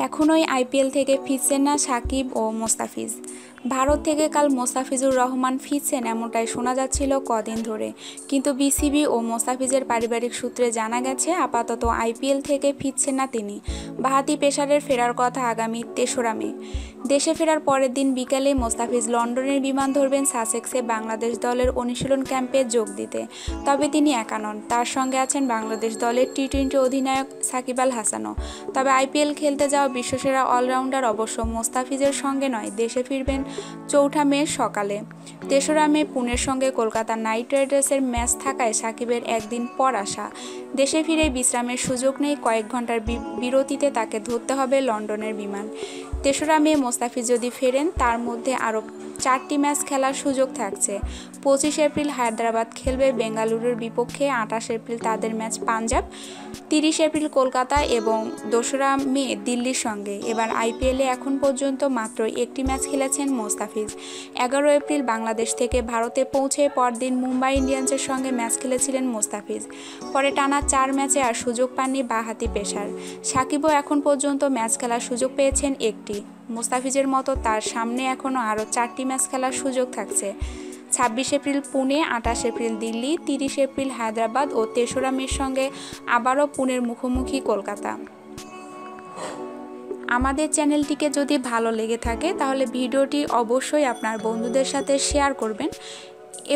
এখনোই IPL থেকে ফিরছেন না সাকিব ও মোস্তাফিজ। ভারত থেকে কাল মোস্তাফিজুর রহমান ফিরছেন এমনটাই শোনা যাচ্ছিল কদিন ধরে, কিন্তু বিসিবি ও মোস্তাফিজের পারিবারিক সূত্রে জানা গেছে আপাতত আইপিএল থেকে ফিরছেন না তিনি। বাঁহাতি পেসারের ফেরার কথা আগামী ৩রা মে। দেশে ফেরার পরের দিন বিকেলে মোস্তাফিজ লন্ডনের বিমান ধরবেন সাসেক্সে বাংলাদেশ দলের অনুশীলন ক্যাম্পে যোগ দিতে। তবে তিনি একা নন, তার সঙ্গে আছেন বাংলাদেশ দলের টি-20 অধিনায়ক সাকিব আল হাসানও। তবে আইপিএল খেলতে যাওয়া বিশ্বসেরা অলরাউন্ডার অবশ্য মোস্তাফিজের সঙ্গে নয়, দেশে ফিরবেন ৪ঠা মে সকালে। ৩রা মে পুনের সঙ্গে কলকাতা নাইট রাইডার্সের ম্যাচ থাকায় সাকিবের একদিন পর আসা। দেশে ফিরে বিশ্রামের সুযোগ নেই, কয়েক ঘন্টার বিরতিতে তাকে ধরতে হবে লন্ডনের বিমান। ৩রা মে মোস্তাফিজ যদি ফেরেন, তার মধ্যে আরও 4টি ম্যাচ খেলার সুযোগ থাকছে। 25 এপ্রিল হায়দ্রাবাদ খেলবে বেঙ্গালুরুর বিপক্ষে, 28 এপ্রিল তাদের ম্যাচ পাঞ্জাব, 30 এপ্রিল কলকাতা এবং 2রা মে দিল্লির সঙ্গে। এবার আইপিএলে এখন পর্যন্ত মাত্র একটি ম্যাচ খেলেছেন মোস্তাফিজ। 11 এপ্রিল বাংলাদেশ থেকে ভারতে পৌঁছে পরদিন মুম্বাই ইন্ডিয়ান্সের সঙ্গে ম্যাচ খেলেছিলেন মোস্তাফিজ। পরে টানা 4 ম্যাচে আর সুযোগ পাননি বাঁহাতি পেসার। সাকিবও এখন পর্যন্ত ম্যাচ খেলার সুযোগ পেয়েছেন একটি। মোস্তাফিজের মতো তার সামনে এখনও আরও 4টি ম্যাচ খেলার সুযোগ থাকছে। 26 এপ্রিল পুনে, 28 এপ্রিল দিল্লি, 30 এপ্রিল হায়দ্রাবাদ ও 3রা মের সঙ্গে আবারও পুনের মুখোমুখি কলকাতা। আমাদের চ্যানেলটিকে যদি ভালো লেগে থাকে তাহলে ভিডিওটি অবশ্যই আপনার বন্ধুদের সাথে শেয়ার করবেন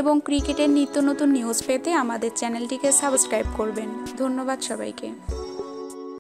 এবং ক্রিকেটের নিত্য নতুন নিউজ পেতে আমাদের চ্যানেলটিকে সাবস্ক্রাইব করবেন। ধন্যবাদ সবাইকে।